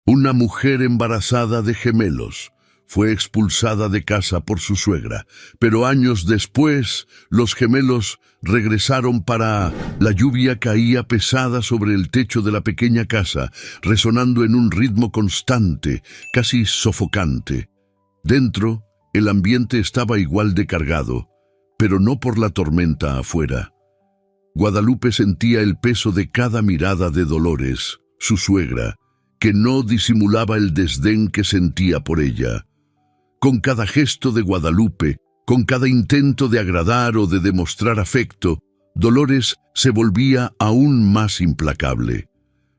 Una mujer embarazada de gemelos fue expulsada de casa por su suegra, pero años después los gemelos regresaron La lluvia caía pesada sobre el techo de la pequeña casa, resonando en un ritmo constante, casi sofocante. Dentro, el ambiente estaba igual de cargado, pero no por la tormenta afuera. Guadalupe sentía el peso de cada mirada de Dolores, su suegra, que no disimulaba el desdén que sentía por ella. Con cada gesto de Guadalupe, con cada intento de agradar o de demostrar afecto, Dolores se volvía aún más implacable.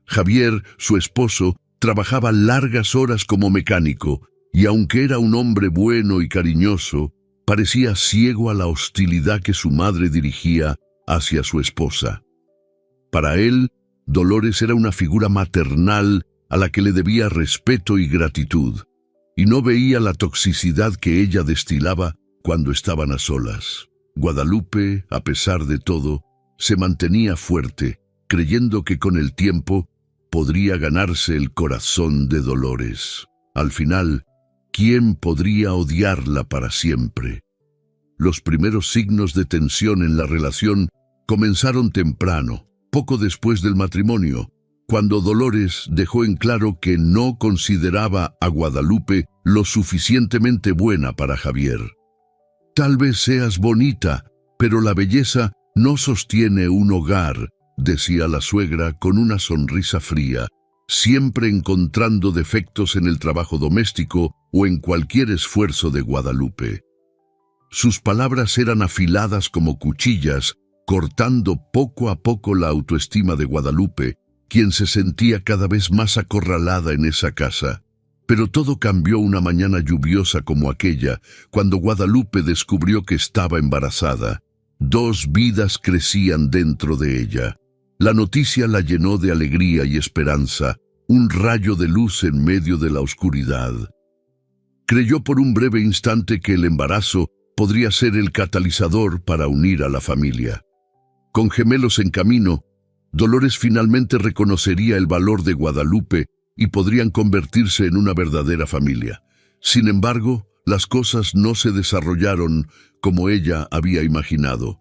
Javier, su esposo, trabajaba largas horas como mecánico, y aunque era un hombre bueno y cariñoso, parecía ciego a la hostilidad que su madre dirigía hacia su esposa. Para él, Dolores era una figura maternal a la que le debía respeto y gratitud, y no veía la toxicidad que ella destilaba cuando estaban a solas. Guadalupe, a pesar de todo, se mantenía fuerte, creyendo que con el tiempo podría ganarse el corazón de Dolores. Al final, ¿quién podría odiarla para siempre? Los primeros signos de tensión en la relación comenzaron temprano, poco después del matrimonio, cuando Dolores dejó en claro que no consideraba a Guadalupe lo suficientemente buena para Javier. «Tal vez seas bonita, pero la belleza no sostiene un hogar», decía la suegra con una sonrisa fría, siempre encontrando defectos en el trabajo doméstico o en cualquier esfuerzo de Guadalupe. Sus palabras eran afiladas como cuchillas, cortando poco a poco la autoestima de Guadalupe, quien se sentía cada vez más acorralada en esa casa. Pero todo cambió una mañana lluviosa como aquella, cuando Guadalupe descubrió que estaba embarazada. 2 vidas crecían dentro de ella. La noticia la llenó de alegría y esperanza, un rayo de luz en medio de la oscuridad. Creyó por un breve instante que el embarazo podría ser el catalizador para unir a la familia. Con gemelos en camino, Dolores finalmente reconocería el valor de Guadalupe y podrían convertirse en una verdadera familia. Sin embargo, las cosas no se desarrollaron como ella había imaginado.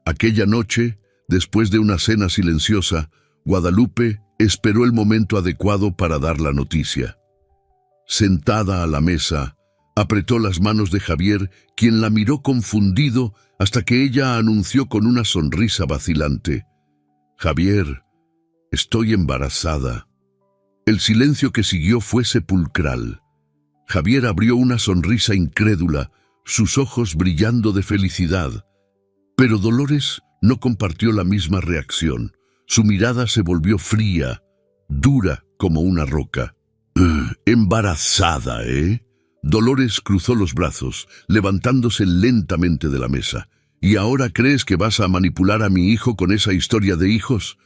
Aquella noche, después de una cena silenciosa, Guadalupe esperó el momento adecuado para dar la noticia. Sentada a la mesa, apretó las manos de Javier, quien la miró confundido hasta que ella anunció con una sonrisa vacilante: «Javier, estoy embarazada». El silencio que siguió fue sepulcral. Javier abrió una sonrisa incrédula, sus ojos brillando de felicidad. Pero Dolores no compartió la misma reacción. Su mirada se volvió fría, dura como una roca. «Embarazada, ¿eh?» Dolores cruzó los brazos, levantándose lentamente de la mesa. «¿Y ahora crees que vas a manipular a mi hijo con esa historia de hijos?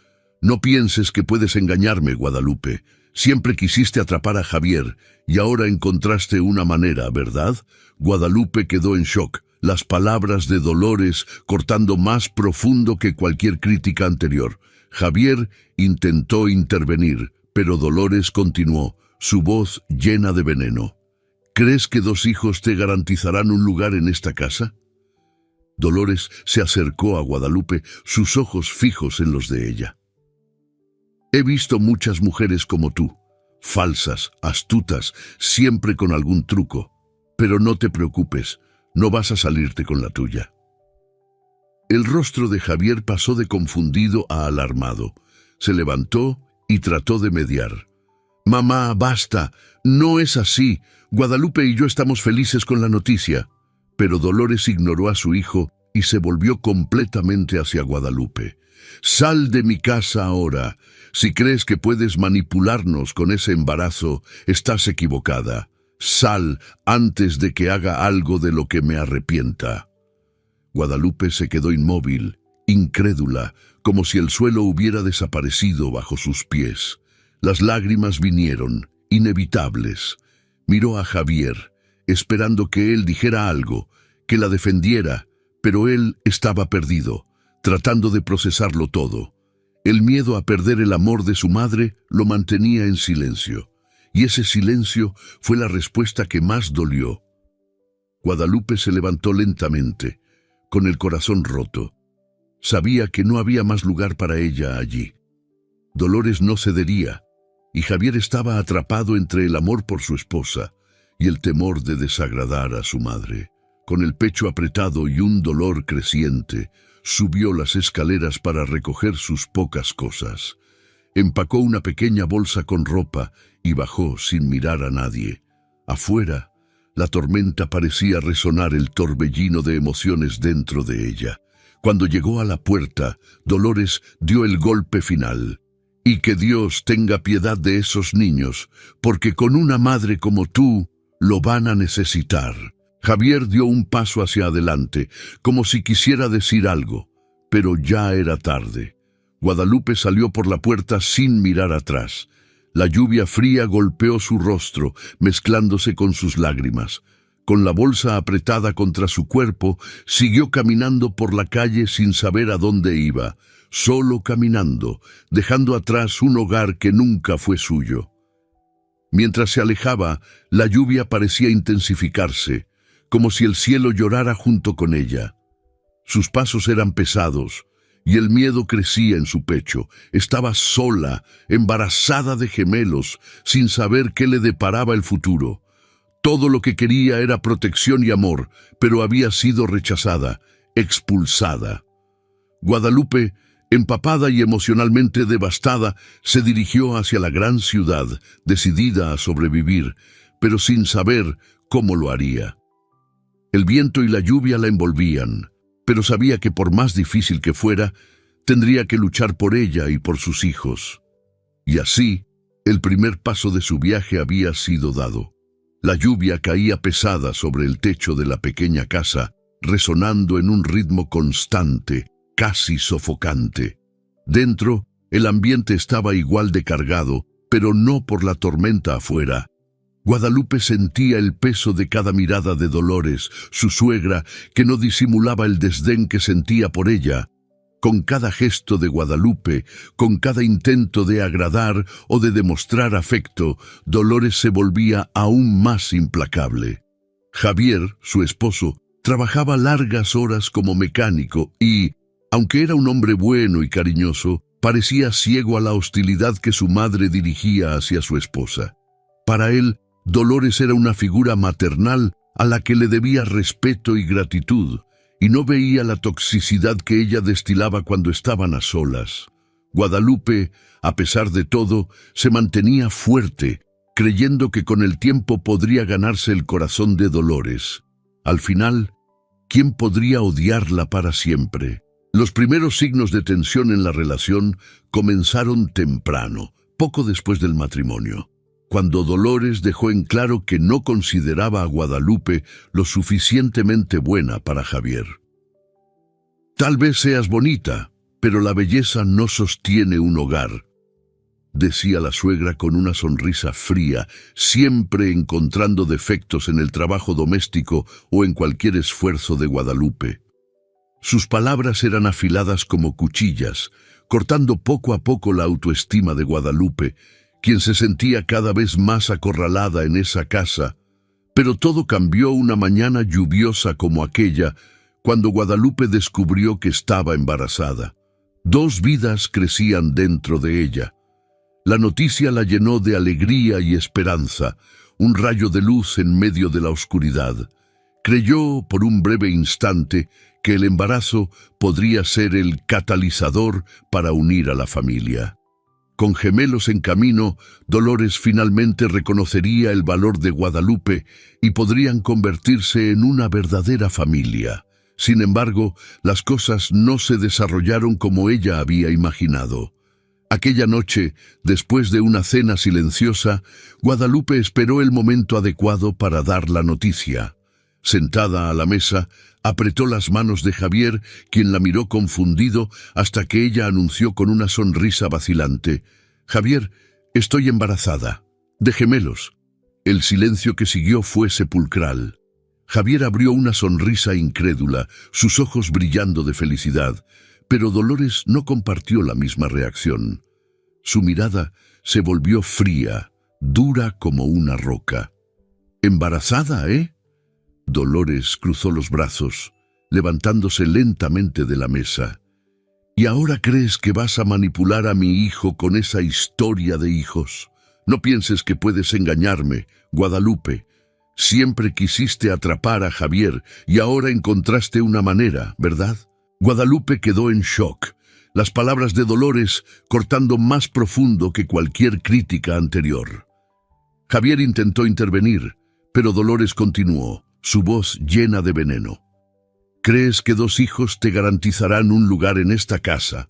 No pienses que puedes engañarme, Guadalupe. Siempre quisiste atrapar a Javier y ahora encontraste una manera, ¿verdad?» Guadalupe quedó en shock, las palabras de Dolores cortando más profundo que cualquier crítica anterior. Javier intentó intervenir, pero Dolores continuó, su voz llena de veneno. «¿Crees que 2 hijos te garantizarán un lugar en esta casa?» Dolores se acercó a Guadalupe, sus ojos fijos en los de ella. «He visto muchas mujeres como tú, falsas, astutas, siempre con algún truco. Pero no te preocupes, no vas a salirte con la tuya». El rostro de Javier pasó de confundido a alarmado. Se levantó y trató de mediar. «Mamá, basta, no es así. Guadalupe y yo estamos felices con la noticia». Pero Dolores ignoró a su hijo y se volvió completamente hacia Guadalupe. «Sal de mi casa ahora. Si crees que puedes manipularnos con ese embarazo, estás equivocada. Sal antes de que haga algo de lo que me arrepienta». Guadalupe se quedó inmóvil, incrédula, como si el suelo hubiera desaparecido bajo sus pies. Las lágrimas vinieron, inevitables. Miró a Javier, esperando que él dijera algo, que la defendiera, pero él estaba perdido, tratando de procesarlo todo. El miedo a perder el amor de su madre lo mantenía en silencio, y ese silencio fue la respuesta que más dolió. Guadalupe se levantó lentamente, con el corazón roto. Sabía que no había más lugar para ella allí. Dolores no cedería, y Javier estaba atrapado entre el amor por su esposa y el temor de desagradar a su madre. Con el pecho apretado y un dolor creciente, subió las escaleras para recoger sus pocas cosas. Empacó una pequeña bolsa con ropa y bajó sin mirar a nadie. Afuera, la tormenta parecía resonar el torbellino de emociones dentro de ella. Cuando llegó a la puerta, Dolores dio el golpe final. Y que Dios tenga piedad de esos niños, porque con una madre como tú, lo van a necesitar. Javier dio un paso hacia adelante, como si quisiera decir algo, pero ya era tarde. Guadalupe salió por la puerta sin mirar atrás. La lluvia fría golpeó su rostro, mezclándose con sus lágrimas. Con la bolsa apretada contra su cuerpo, siguió caminando por la calle sin saber a dónde iba, solo caminando, dejando atrás un hogar que nunca fue suyo. Mientras se alejaba, la lluvia parecía intensificarse, como si el cielo llorara junto con ella. Sus pasos eran pesados, y el miedo crecía en su pecho. Estaba sola, embarazada de gemelos, sin saber qué le deparaba el futuro. Todo lo que quería era protección y amor, pero había sido rechazada, expulsada. Guadalupe, empapada y emocionalmente devastada, se dirigió hacia la gran ciudad, decidida a sobrevivir, pero sin saber cómo lo haría. El viento y la lluvia la envolvían, pero sabía que por más difícil que fuera, tendría que luchar por ella y por sus hijos. Y así, el primer paso de su viaje había sido dado. La lluvia caía pesada sobre el techo de la pequeña casa, resonando en un ritmo constante, casi sofocante. Dentro, el ambiente estaba igual de cargado, pero no por la tormenta afuera. Guadalupe sentía el peso de cada mirada de Dolores, su suegra, que no disimulaba el desdén que sentía por ella. Con cada gesto de Guadalupe, con cada intento de agradar o de demostrar afecto, Dolores se volvía aún más implacable. Javier, su esposo, trabajaba largas horas como mecánico y, aunque era un hombre bueno y cariñoso, parecía ciego a la hostilidad que su madre dirigía hacia su esposa. Para él, Dolores era una figura maternal a la que le debía respeto y gratitud, y no veía la toxicidad que ella destilaba cuando estaban a solas. Guadalupe, a pesar de todo, se mantenía fuerte, creyendo que con el tiempo podría ganarse el corazón de Dolores. Al final, ¿quién podría odiarla para siempre? Los primeros signos de tensión en la relación comenzaron temprano, poco después del matrimonio, cuando Dolores dejó en claro que no consideraba a Guadalupe lo suficientemente buena para Javier. Tal vez seas bonita, pero la belleza no sostiene un hogar, decía la suegra con una sonrisa fría, siempre encontrando defectos en el trabajo doméstico o en cualquier esfuerzo de Guadalupe. Sus palabras eran afiladas como cuchillas, cortando poco a poco la autoestima de Guadalupe, quien se sentía cada vez más acorralada en esa casa. Pero todo cambió una mañana lluviosa como aquella, cuando Guadalupe descubrió que estaba embarazada. 2 vidas crecían dentro de ella. La noticia la llenó de alegría y esperanza, un rayo de luz en medio de la oscuridad. Creyó por un breve instante que el embarazo podría ser el catalizador para unir a la familia. Con gemelos en camino, Dolores finalmente reconocería el valor de Guadalupe y podrían convertirse en una verdadera familia. Sin embargo, las cosas no se desarrollaron como ella había imaginado. Aquella noche, después de una cena silenciosa, Guadalupe esperó el momento adecuado para dar la noticia. Sentada a la mesa, apretó las manos de Javier, quien la miró confundido hasta que ella anunció con una sonrisa vacilante: «Javier, estoy embarazada, de gemelos». El silencio que siguió fue sepulcral. Javier abrió una sonrisa incrédula, sus ojos brillando de felicidad, Pero Dolores no compartió la misma reacción. Su mirada se volvió fría, dura como una roca. «¿Embarazada, eh?» Dolores cruzó los brazos, levantándose lentamente de la mesa. «¿Y ahora crees que vas a manipular a mi hijo con esa historia de hijos? No pienses que puedes engañarme, Guadalupe. Siempre quisiste atrapar a Javier y ahora encontraste una manera, ¿verdad?» Guadalupe quedó en shock, las palabras de Dolores cortando más profundo que cualquier crítica anterior. Javier intentó intervenir, pero Dolores continuó, su voz llena de veneno. «¿Crees que 2 hijos te garantizarán un lugar en esta casa?»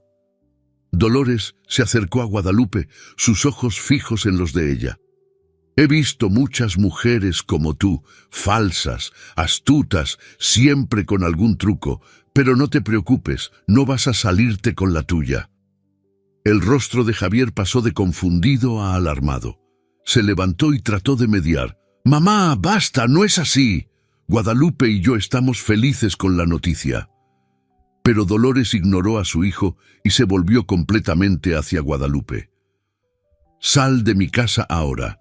Dolores se acercó a Guadalupe, sus ojos fijos en los de ella. «He visto muchas mujeres como tú, falsas, astutas, siempre con algún truco, pero no te preocupes, no vas a salirte con la tuya». El rostro de Javier pasó de confundido a alarmado. Se levantó y trató de mediar. «Mamá, basta, no es así. Guadalupe y yo estamos felices con la noticia». Pero Dolores ignoró a su hijo y se volvió completamente hacia Guadalupe. «Sal de mi casa ahora.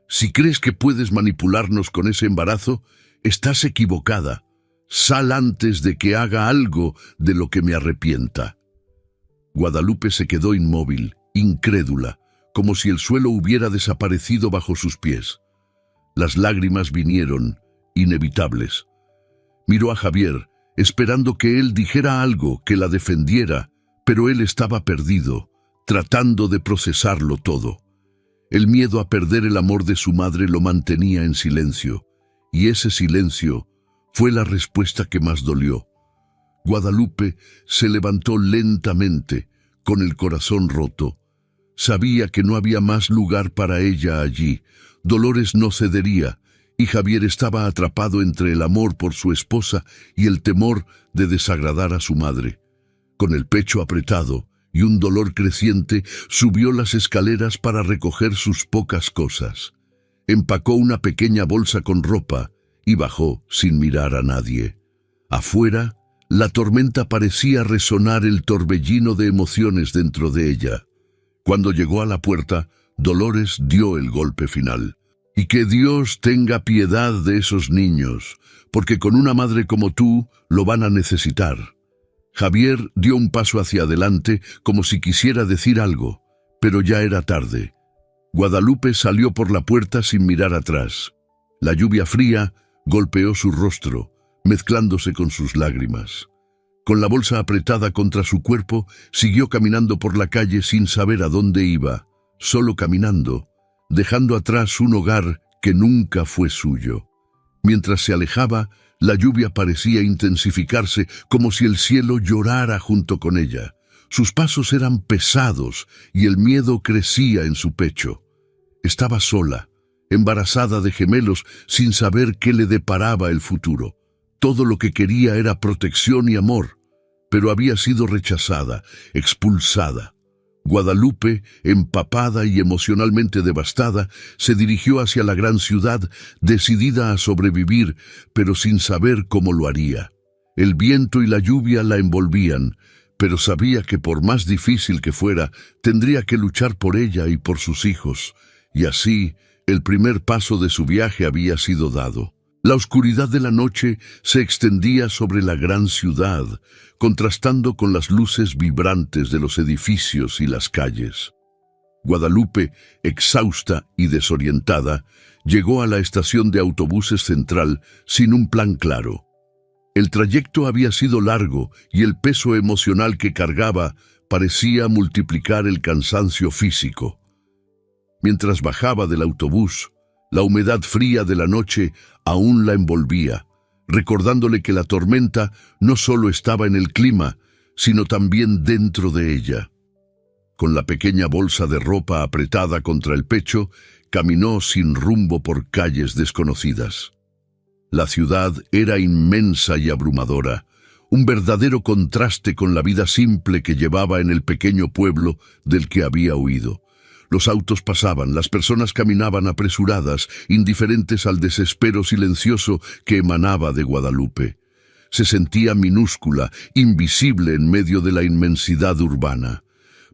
Si crees que puedes manipularnos con ese embarazo, estás equivocada. Sal antes de que haga algo de lo que me arrepienta». Guadalupe se quedó inmóvil, incrédula, como si el suelo hubiera desaparecido bajo sus pies. Las lágrimas vinieron, inevitables. Miró a Javier, esperando que él dijera algo que la defendiera, pero él estaba perdido, tratando de procesarlo todo. El miedo a perder el amor de su madre lo mantenía en silencio, y ese silencio fue la respuesta que más dolió. Guadalupe se levantó lentamente, con el corazón roto. Sabía que no había más lugar para ella allí. Dolores no cedería, y Javier estaba atrapado entre el amor por su esposa y el temor de desagradar a su madre. Con el pecho apretado y un dolor creciente, subió las escaleras para recoger sus pocas cosas. Empacó una pequeña bolsa con ropa y bajó sin mirar a nadie. Afuera, la tormenta parecía resonar el torbellino de emociones dentro de ella. Cuando llegó a la puerta, Dolores dio el golpe final. «Y que Dios tenga piedad de esos niños, porque con una madre como tú lo van a necesitar». Javier dio un paso hacia adelante como si quisiera decir algo, pero ya era tarde. Guadalupe salió por la puerta sin mirar atrás. La lluvia fría golpeó su rostro, mezclándose con sus lágrimas. Con la bolsa apretada contra su cuerpo, siguió caminando por la calle sin saber a dónde iba, solo caminando, dejando atrás un hogar que nunca fue suyo. Mientras se alejaba, la lluvia parecía intensificarse como si el cielo llorara junto con ella. Sus pasos eran pesados y el miedo crecía en su pecho. Estaba sola, embarazada de gemelos, sin saber qué le deparaba el futuro. Todo lo que quería era protección y amor, pero había sido rechazada, expulsada. Guadalupe, empapada y emocionalmente devastada, se dirigió hacia la gran ciudad, decidida a sobrevivir, pero sin saber cómo lo haría. El viento y la lluvia la envolvían, pero sabía que por más difícil que fuera, tendría que luchar por ella y por sus hijos, y así el primer paso de su viaje había sido dado. La oscuridad de la noche se extendía sobre la gran ciudad, contrastando con las luces vibrantes de los edificios y las calles. Guadalupe, exhausta y desorientada, llegó a la estación de autobuses central sin un plan claro. El trayecto había sido largo y el peso emocional que cargaba parecía multiplicar el cansancio físico. Mientras bajaba del autobús, la humedad fría de la noche aún la envolvía, recordándole que la tormenta no solo estaba en el clima, sino también dentro de ella. Con la pequeña bolsa de ropa apretada contra el pecho, caminó sin rumbo por calles desconocidas. La ciudad era inmensa y abrumadora, un verdadero contraste con la vida simple que llevaba en el pequeño pueblo del que había huido. Los autos pasaban, las personas caminaban apresuradas, indiferentes al desespero silencioso que emanaba de Guadalupe. Se sentía minúscula, invisible en medio de la inmensidad urbana.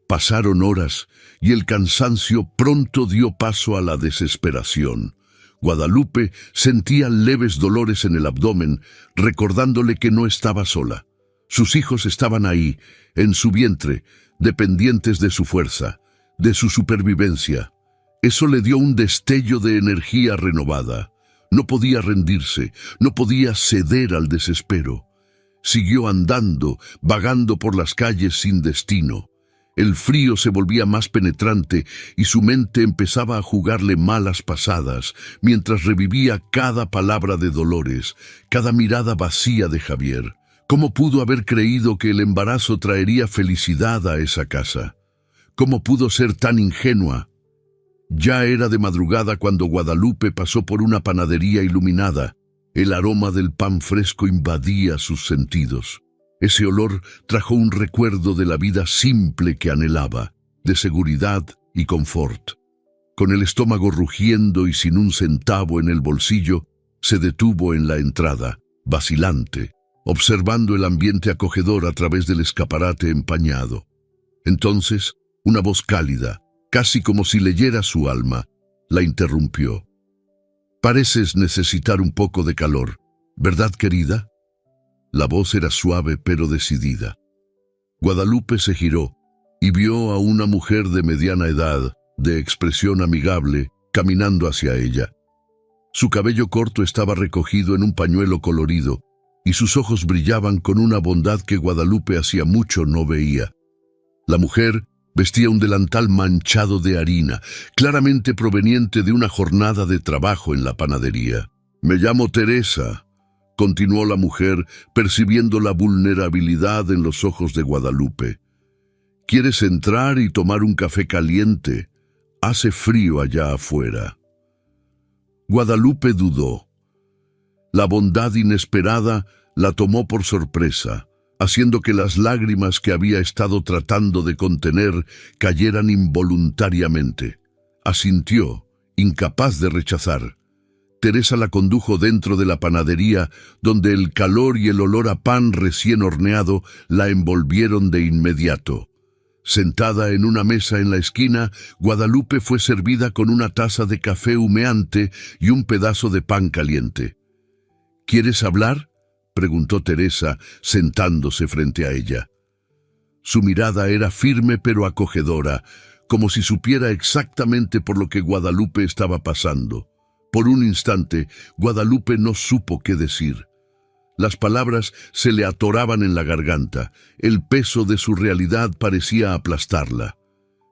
Pasaron horas y el cansancio pronto dio paso a la desesperación. Guadalupe sentía leves dolores en el abdomen, recordándole que no estaba sola. Sus hijos estaban ahí, en su vientre, dependientes de su fuerza, de su supervivencia. Eso le dio un destello de energía renovada. No podía rendirse, no podía ceder al desespero. Siguió andando, vagando por las calles sin destino. El frío se volvía más penetrante y su mente empezaba a jugarle malas pasadas, mientras revivía cada palabra de Dolores, cada mirada vacía de Javier. ¿Cómo pudo haber creído que el embarazo traería felicidad a esa casa? ¿Cómo pudo ser tan ingenua? Ya era de madrugada cuando Guadalupe pasó por una panadería iluminada. El aroma del pan fresco invadía sus sentidos. Ese olor trajo un recuerdo de la vida simple que anhelaba, de seguridad y confort. Con el estómago rugiendo y sin un centavo en el bolsillo, se detuvo en la entrada, vacilante, observando el ambiente acogedor a través del escaparate empañado. Entonces, una voz cálida, casi como si leyera su alma, la interrumpió. «Pareces necesitar un poco de calor, ¿verdad, querida?» La voz era suave pero decidida. Guadalupe se giró y vio a una mujer de mediana edad, de expresión amigable, caminando hacia ella. Su cabello corto estaba recogido en un pañuelo colorido y sus ojos brillaban con una bondad que Guadalupe hacía mucho no veía. La mujer vestía un delantal manchado de harina, claramente proveniente de una jornada de trabajo en la panadería. «Me llamo Teresa», continuó la mujer, percibiendo la vulnerabilidad en los ojos de Guadalupe. «¿Quieres entrar y tomar un café caliente? Hace frío allá afuera». Guadalupe dudó. La bondad inesperada la tomó por sorpresa, haciendo que las lágrimas que había estado tratando de contener cayeran involuntariamente. Asintió, incapaz de rechazar. Teresa la condujo dentro de la panadería, donde el calor y el olor a pan recién horneado la envolvieron de inmediato. Sentada en una mesa en la esquina, Guadalupe fue servida con una taza de café humeante y un pedazo de pan caliente. «¿Quieres hablar?», preguntó Teresa, sentándose frente a ella. Su mirada era firme pero acogedora, como si supiera exactamente por lo que Guadalupe estaba pasando. Por un instante, Guadalupe no supo qué decir. Las palabras se le atoraban en la garganta, el peso de su realidad parecía aplastarla.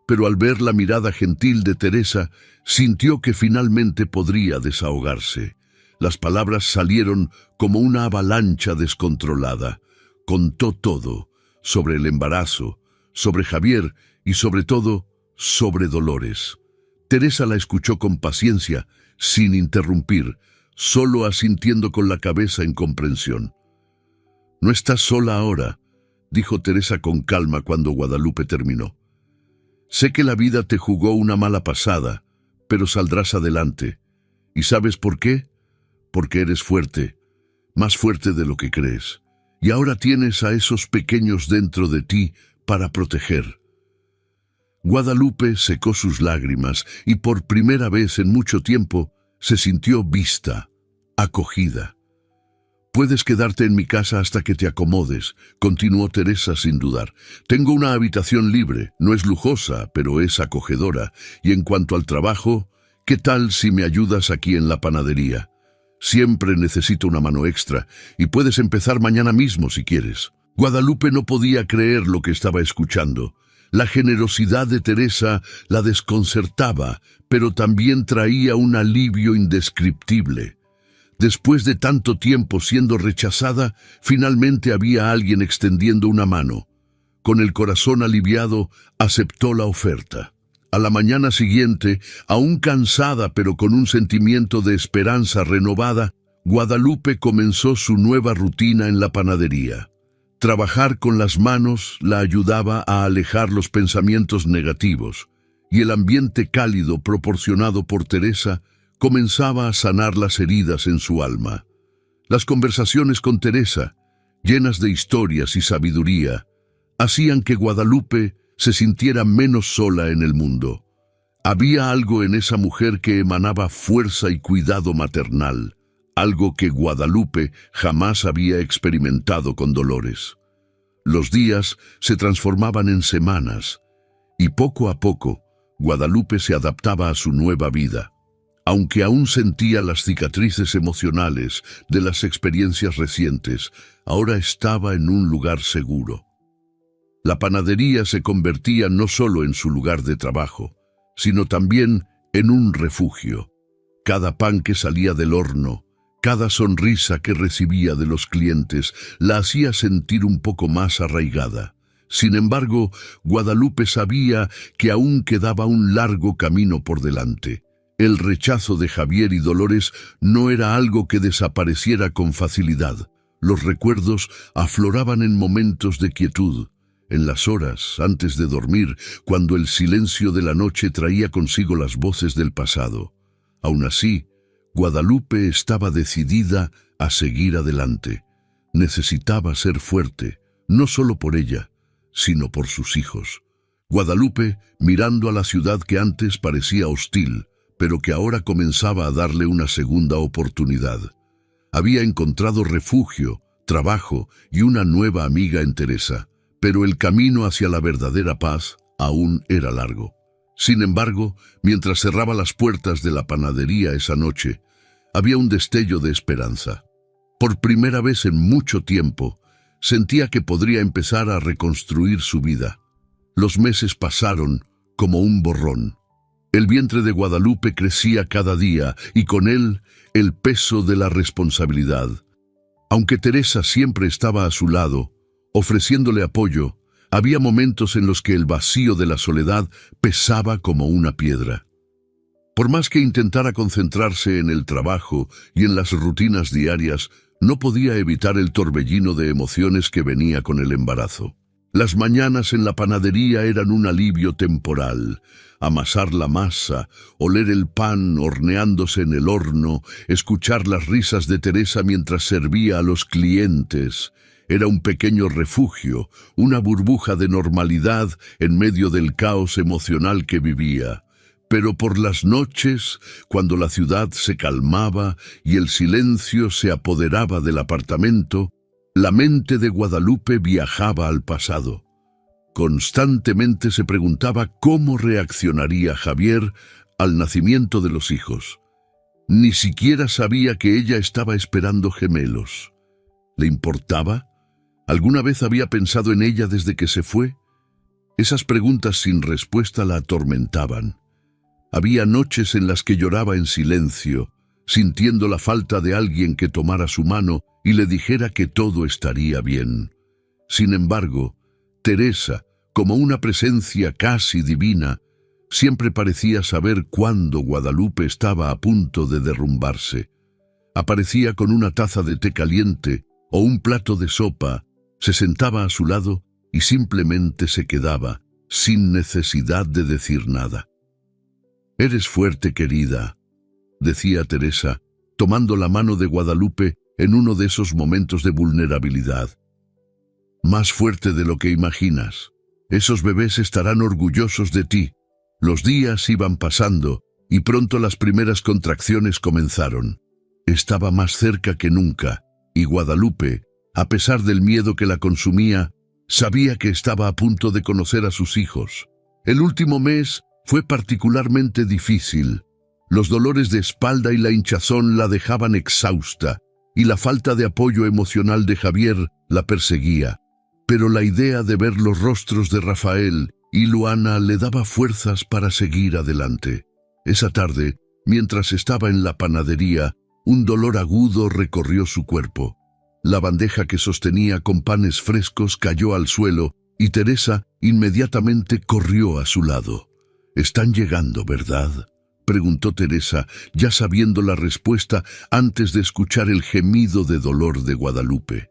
Pero al ver la mirada gentil de Teresa, sintió que finalmente podría desahogarse. Las palabras salieron como una avalancha descontrolada. Contó todo, sobre el embarazo, sobre Javier y sobre todo, sobre Dolores. Teresa la escuchó con paciencia, sin interrumpir, solo asintiendo con la cabeza en comprensión. «No estás sola ahora», dijo Teresa con calma cuando Guadalupe terminó. «Sé que la vida te jugó una mala pasada, pero saldrás adelante. ¿Y sabes por qué? Porque eres fuerte, más fuerte de lo que crees, y ahora tienes a esos pequeños dentro de ti para proteger». Guadalupe secó sus lágrimas y por primera vez en mucho tiempo se sintió vista, acogida. «Puedes quedarte en mi casa hasta que te acomodes», continuó Teresa sin dudar. «Tengo una habitación libre, no es lujosa, pero es acogedora, y en cuanto al trabajo, ¿qué tal si me ayudas aquí en la panadería? Siempre necesito una mano extra, y puedes empezar mañana mismo si quieres». Guadalupe no podía creer lo que estaba escuchando. La generosidad de Teresa la desconcertaba, pero también traía un alivio indescriptible. Después de tanto tiempo siendo rechazada, finalmente había alguien extendiendo una mano. Con el corazón aliviado, aceptó la oferta. A la mañana siguiente, aún cansada pero con un sentimiento de esperanza renovada, Guadalupe comenzó su nueva rutina en la panadería. Trabajar con las manos la ayudaba a alejar los pensamientos negativos, y el ambiente cálido proporcionado por Teresa comenzaba a sanar las heridas en su alma. Las conversaciones con Teresa, llenas de historias y sabiduría, hacían que Guadalupe se sintiera menos sola en el mundo. Había algo en esa mujer que emanaba fuerza y cuidado maternal, algo que Guadalupe jamás había experimentado con Dolores. Los días se transformaban en semanas, y poco a poco Guadalupe se adaptaba a su nueva vida. Aunque aún sentía las cicatrices emocionales de las experiencias recientes, ahora estaba en un lugar seguro. La panadería se convertía no solo en su lugar de trabajo, sino también en un refugio. Cada pan que salía del horno, cada sonrisa que recibía de los clientes, la hacía sentir un poco más arraigada. Sin embargo, Guadalupe sabía que aún quedaba un largo camino por delante. El rechazo de Javier y Dolores no era algo que desapareciera con facilidad. Los recuerdos afloraban en momentos de quietud, en las horas antes de dormir, cuando el silencio de la noche traía consigo las voces del pasado. Aún así, Guadalupe estaba decidida a seguir adelante. Necesitaba ser fuerte, no solo por ella, sino por sus hijos. Guadalupe, mirando a la ciudad que antes parecía hostil, pero que ahora comenzaba a darle una segunda oportunidad. Había encontrado refugio, trabajo y una nueva amiga en Teresa, pero el camino hacia la verdadera paz aún era largo. Sin embargo, mientras cerraba las puertas de la panadería esa noche, había un destello de esperanza. Por primera vez en mucho tiempo, sentía que podría empezar a reconstruir su vida. Los meses pasaron como un borrón. El vientre de Guadalupe crecía cada día y con él el peso de la responsabilidad. Aunque Teresa siempre estaba a su lado, ofreciéndole apoyo, había momentos en los que el vacío de la soledad pesaba como una piedra. Por más que intentara concentrarse en el trabajo y en las rutinas diarias, no podía evitar el torbellino de emociones que venía con el embarazo. Las mañanas en la panadería eran un alivio temporal. Amasar la masa, oler el pan horneándose en el horno, escuchar las risas de Teresa mientras servía a los clientes. Era un pequeño refugio, una burbuja de normalidad en medio del caos emocional que vivía. Pero por las noches, cuando la ciudad se calmaba y el silencio se apoderaba del apartamento, la mente de Guadalupe viajaba al pasado. Constantemente se preguntaba cómo reaccionaría Javier al nacimiento de los hijos. Ni siquiera sabía que ella estaba esperando gemelos. ¿Le importaba? ¿Alguna vez había pensado en ella desde que se fue? Esas preguntas sin respuesta la atormentaban. Había noches en las que lloraba en silencio, sintiendo la falta de alguien que tomara su mano y le dijera que todo estaría bien. Sin embargo, Teresa, como una presencia casi divina, siempre parecía saber cuándo Guadalupe estaba a punto de derrumbarse. Aparecía con una taza de té caliente o un plato de sopa, se sentaba a su lado y simplemente se quedaba, sin necesidad de decir nada. «Eres fuerte, querida», decía Teresa, tomando la mano de Guadalupe en uno de esos momentos de vulnerabilidad. «Más fuerte de lo que imaginas. Esos bebés estarán orgullosos de ti». Los días iban pasando y pronto las primeras contracciones comenzaron. Estaba más cerca que nunca y Guadalupe, a pesar del miedo que la consumía, sabía que estaba a punto de conocer a sus hijos. El último mes fue particularmente difícil. Los dolores de espalda y la hinchazón la dejaban exhausta y la falta de apoyo emocional de Javier la perseguía. Pero la idea de ver los rostros de Rafael y Luana le daba fuerzas para seguir adelante. Esa tarde, mientras estaba en la panadería, un dolor agudo recorrió su cuerpo. La bandeja que sostenía con panes frescos cayó al suelo y Teresa inmediatamente corrió a su lado. «¿Están llegando, verdad?», preguntó Teresa, ya sabiendo la respuesta antes de escuchar el gemido de dolor de Guadalupe.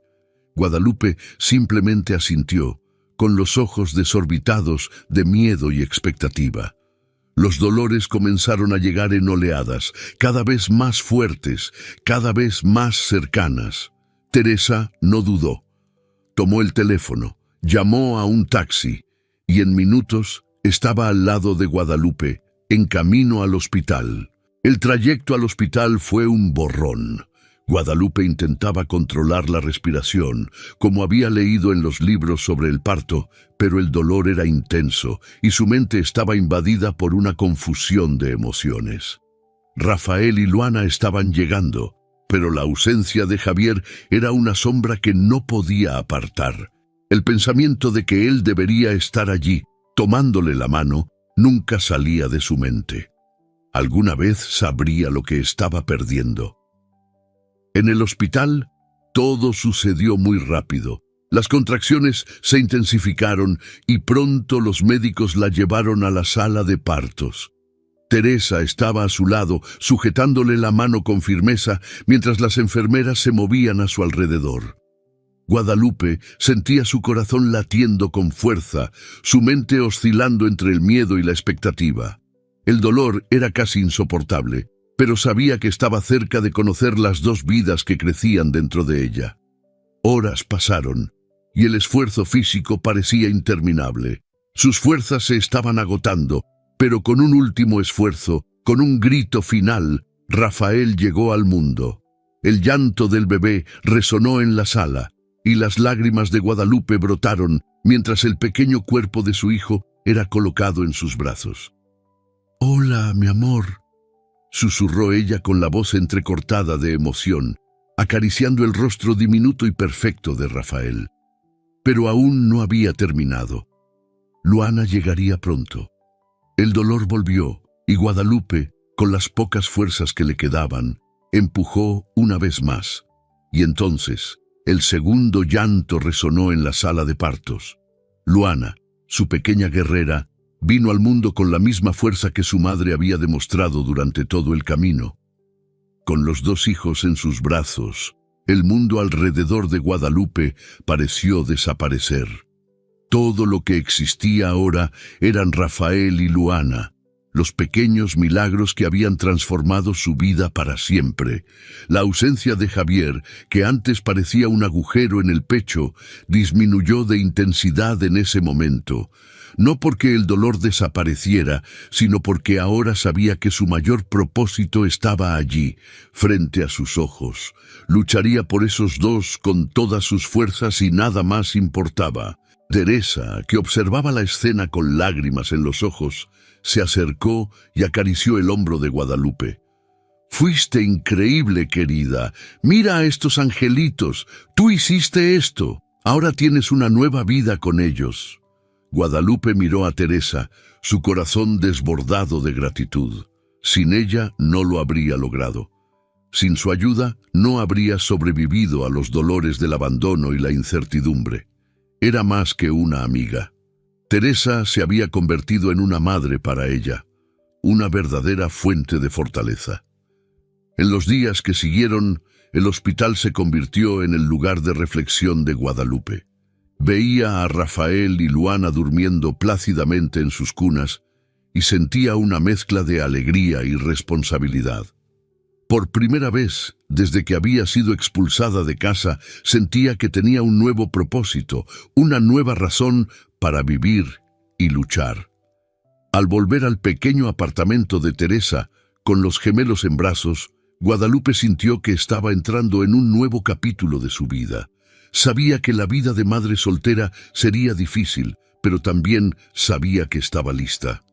Guadalupe simplemente asintió, con los ojos desorbitados de miedo y expectativa. Los dolores comenzaron a llegar en oleadas, cada vez más fuertes, cada vez más cercanas. Teresa no dudó. Tomó el teléfono, llamó a un taxi y en minutos estaba al lado de Guadalupe, en camino al hospital. El trayecto al hospital fue un borrón. Guadalupe intentaba controlar la respiración, como había leído en los libros sobre el parto, pero el dolor era intenso y su mente estaba invadida por una confusión de emociones. Rafael y Luana estaban llegando, pero la ausencia de Javier era una sombra que no podía apartar. El pensamiento de que él debería estar allí, tomándole la mano, nunca salía de su mente. Alguna vez sabría lo que estaba perdiendo. En el hospital, todo sucedió muy rápido. Las contracciones se intensificaron y pronto los médicos la llevaron a la sala de partos. Teresa estaba a su lado, sujetándole la mano con firmeza, mientras las enfermeras se movían a su alrededor. Guadalupe sentía su corazón latiendo con fuerza, su mente oscilando entre el miedo y la expectativa. El dolor era casi insoportable, pero sabía que estaba cerca de conocer las dos vidas que crecían dentro de ella. Horas pasaron, y el esfuerzo físico parecía interminable. Sus fuerzas se estaban agotando, pero con un último esfuerzo, con un grito final, Rafael llegó al mundo. El llanto del bebé resonó en la sala, y las lágrimas de Guadalupe brotaron mientras el pequeño cuerpo de su hijo era colocado en sus brazos. «Hola, mi amor», susurró ella con la voz entrecortada de emoción, acariciando el rostro diminuto y perfecto de Rafael. Pero aún no había terminado. Luana llegaría pronto. El dolor volvió, y Guadalupe, con las pocas fuerzas que le quedaban, empujó una vez más. Y entonces, el segundo llanto resonó en la sala de partos. Luana, su pequeña guerrera, vino al mundo con la misma fuerza que su madre había demostrado durante todo el camino. Con los dos hijos en sus brazos, el mundo alrededor de Guadalupe pareció desaparecer. Todo lo que existía ahora eran Rafael y Luana, los pequeños milagros que habían transformado su vida para siempre. La ausencia de Javier, que antes parecía un agujero en el pecho, disminuyó de intensidad en ese momento. No porque el dolor desapareciera, sino porque ahora sabía que su mayor propósito estaba allí, frente a sus ojos. Lucharía por esos dos con todas sus fuerzas y nada más importaba. Teresa, que observaba la escena con lágrimas en los ojos, se acercó y acarició el hombro de Guadalupe. «Fuiste increíble, querida. Mira a estos angelitos. Tú hiciste esto. Ahora tienes una nueva vida con ellos». Guadalupe miró a Teresa, su corazón desbordado de gratitud. Sin ella no lo habría logrado. Sin su ayuda no habría sobrevivido a los dolores del abandono y la incertidumbre. Era más que una amiga. Teresa se había convertido en una madre para ella, una verdadera fuente de fortaleza. En los días que siguieron, el hospital se convirtió en el lugar de reflexión de Guadalupe. Veía a Rafael y Luana durmiendo plácidamente en sus cunas y sentía una mezcla de alegría y responsabilidad. Por primera vez, desde que había sido expulsada de casa, sentía que tenía un nuevo propósito, una nueva razón para vivir y luchar. Al volver al pequeño apartamento de Teresa, con los gemelos en brazos, Guadalupe sintió que estaba entrando en un nuevo capítulo de su vida. Sabía que la vida de madre soltera sería difícil, pero también sabía que estaba lista.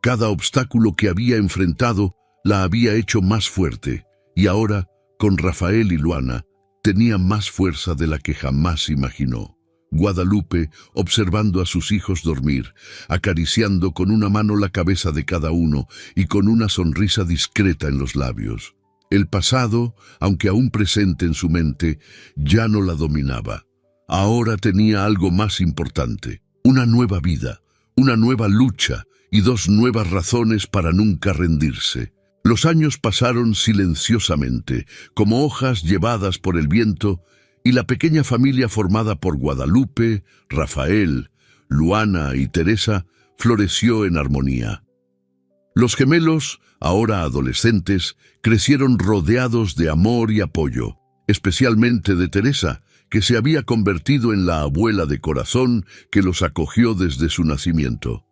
Cada obstáculo que había enfrentado la había hecho más fuerte, y ahora, con Rafael y Luana, tenía más fuerza de la que jamás imaginó. Guadalupe, observando a sus hijos dormir, acariciando con una mano la cabeza de cada uno y con una sonrisa discreta en los labios. El pasado, aunque aún presente en su mente, ya no la dominaba. Ahora tenía algo más importante, una nueva vida, una nueva lucha y dos nuevas razones para nunca rendirse. Los años pasaron silenciosamente, como hojas llevadas por el viento, y la pequeña familia formada por Guadalupe, Rafael, Luana y Teresa floreció en armonía. Los gemelos, ahora adolescentes, crecieron rodeados de amor y apoyo, especialmente de Teresa, que se había convertido en la abuela de corazón que los acogió desde su nacimiento.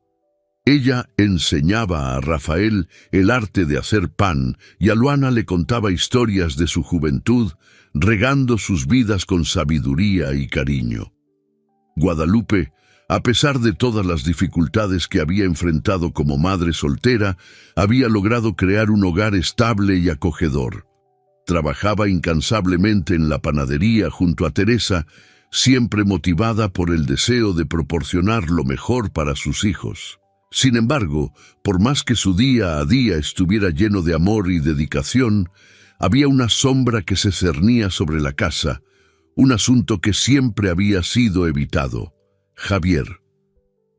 Ella enseñaba a Rafael el arte de hacer pan y a Luana le contaba historias de su juventud, regando sus vidas con sabiduría y cariño. Guadalupe, a pesar de todas las dificultades que había enfrentado como madre soltera, había logrado crear un hogar estable y acogedor. Trabajaba incansablemente en la panadería junto a Teresa, siempre motivada por el deseo de proporcionar lo mejor para sus hijos. Sin embargo, por más que su día a día estuviera lleno de amor y dedicación, había una sombra que se cernía sobre la casa, un asunto que siempre había sido evitado: Javier.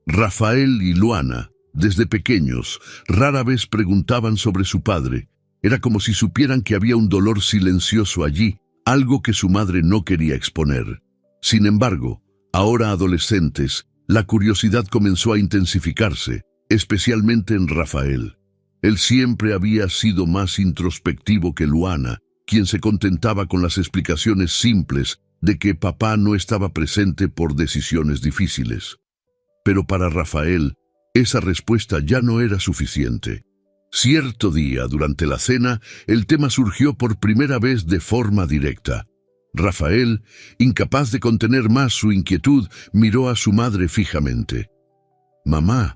Rafael y Luana, desde pequeños, rara vez preguntaban sobre su padre. Era como si supieran que había un dolor silencioso allí, algo que su madre no quería exponer. Sin embargo, ahora adolescentes, la curiosidad comenzó a intensificarse, especialmente en Rafael. Él siempre había sido más introspectivo que Luana, quien se contentaba con las explicaciones simples de que papá no estaba presente por decisiones difíciles. Pero para Rafael, esa respuesta ya no era suficiente. Cierto día, durante la cena, el tema surgió por primera vez de forma directa. Rafael, incapaz de contener más su inquietud, miró a su madre fijamente. «Mamá,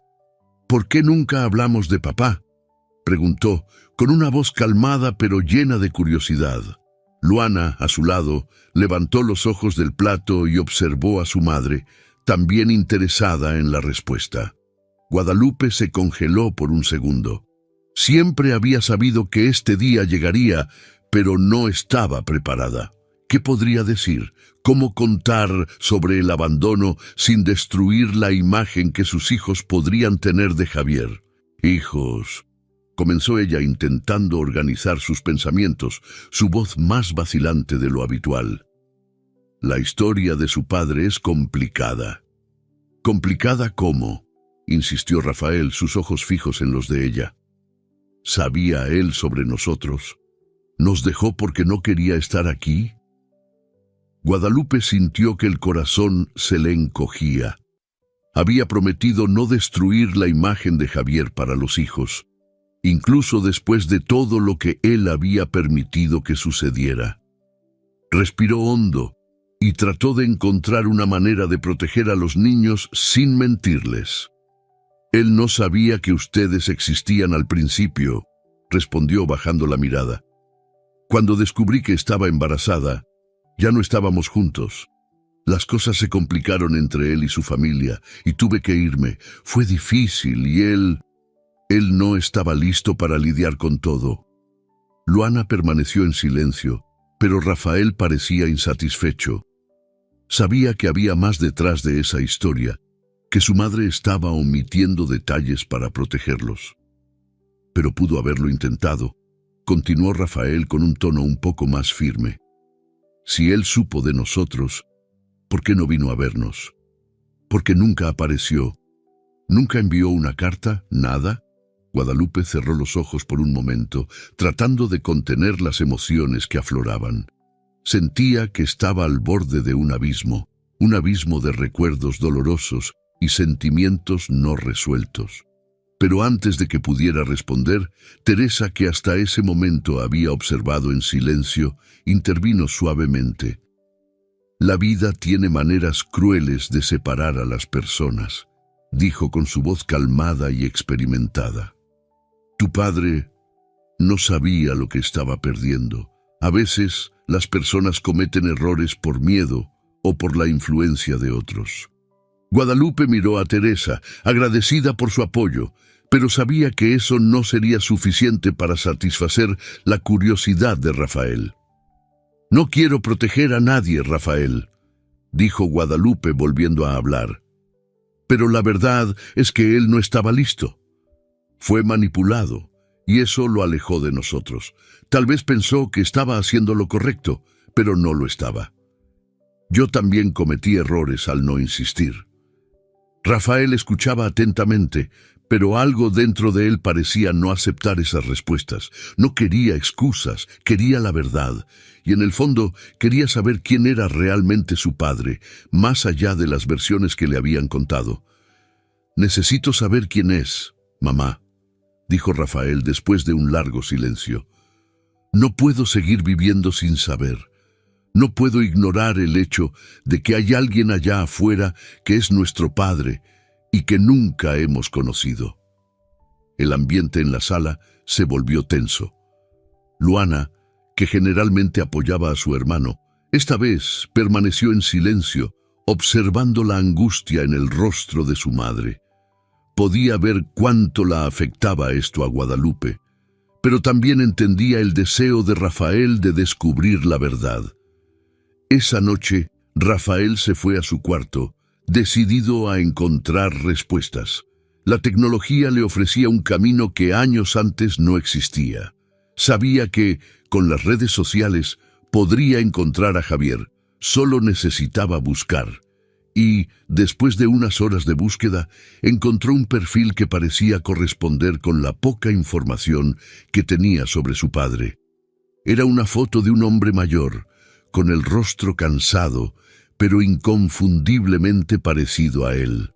¿por qué nunca hablamos de papá?», preguntó, con una voz calmada pero llena de curiosidad. Luana, a su lado, levantó los ojos del plato y observó a su madre, también interesada en la respuesta. Guadalupe se congeló por un segundo. Siempre había sabido que este día llegaría, pero no estaba preparada. ¿Qué podría decir? ¿Cómo contar sobre el abandono sin destruir la imagen que sus hijos podrían tener de Javier? «Hijos», comenzó ella intentando organizar sus pensamientos, su voz más vacilante de lo habitual. «La historia de su padre es complicada». «¿Complicada cómo?», insistió Rafael, sus ojos fijos en los de ella. ¿Sabía él sobre nosotros? ¿Nos dejó porque no quería estar aquí? Guadalupe sintió que el corazón se le encogía. Había prometido no destruir la imagen de Javier para los hijos, incluso después de todo lo que él había permitido que sucediera. Respiró hondo y trató de encontrar una manera de proteger a los niños sin mentirles. «Él no sabía que ustedes existían al principio», respondió bajando la mirada. «Cuando descubrí que estaba embarazada, ya no estábamos juntos. Las cosas se complicaron entre él y su familia, y tuve que irme. Fue difícil y él no estaba listo para lidiar con todo». Luana permaneció en silencio, pero Rafael parecía insatisfecho. Sabía que había más detrás de esa historia, que su madre estaba omitiendo detalles para protegerlos. «Pero pudo haberlo intentado», continuó Rafael con un tono un poco más firme. «Si él supo de nosotros, ¿por qué no vino a vernos? ¿Por qué nunca apareció? ¿Nunca envió una carta? ¿Nada?». Guadalupe cerró los ojos por un momento, tratando de contener las emociones que afloraban. Sentía que estaba al borde de un abismo de recuerdos dolorosos y sentimientos no resueltos. Pero antes de que pudiera responder, Teresa, que hasta ese momento había observado en silencio, intervino suavemente. «La vida tiene maneras crueles de separar a las personas», dijo con su voz calmada y experimentada. «Tu padre no sabía lo que estaba perdiendo. A veces las personas cometen errores por miedo o por la influencia de otros». Guadalupe miró a Teresa, agradecida por su apoyo, pero sabía que eso no sería suficiente para satisfacer la curiosidad de Rafael. «No quiero proteger a nadie, Rafael», dijo Guadalupe volviendo a hablar. «Pero la verdad es que él no estaba listo. Fue manipulado, y eso lo alejó de nosotros. Tal vez pensó que estaba haciendo lo correcto, pero no lo estaba. Yo también cometí errores al no insistir». Rafael escuchaba atentamente, Pero algo dentro de él parecía no aceptar esas respuestas. No quería excusas, quería la verdad. Y en el fondo quería saber quién era realmente su padre, más allá de las versiones que le habían contado. «Necesito saber quién es, mamá», dijo Rafael después de un largo silencio. «No puedo seguir viviendo sin saber. No puedo ignorar el hecho de que hay alguien allá afuera que es nuestro padre y que nunca hemos conocido». El ambiente en la sala se volvió tenso. Luana, que generalmente apoyaba a su hermano, esta vez permaneció en silencio, observando la angustia en el rostro de su madre. Podía ver cuánto la afectaba esto a Guadalupe, pero también entendía el deseo de Rafael de descubrir la verdad. Esa noche, Rafael se fue a su cuarto, decidido a encontrar respuestas. La tecnología le ofrecía un camino que años antes no existía. Sabía que, con las redes sociales, podría encontrar a Javier. Solo necesitaba buscar. Y, después de unas horas de búsqueda, encontró un perfil que parecía corresponder con la poca información que tenía sobre su padre. Era una foto de un hombre mayor, con el rostro cansado, pero inconfundiblemente parecido a él.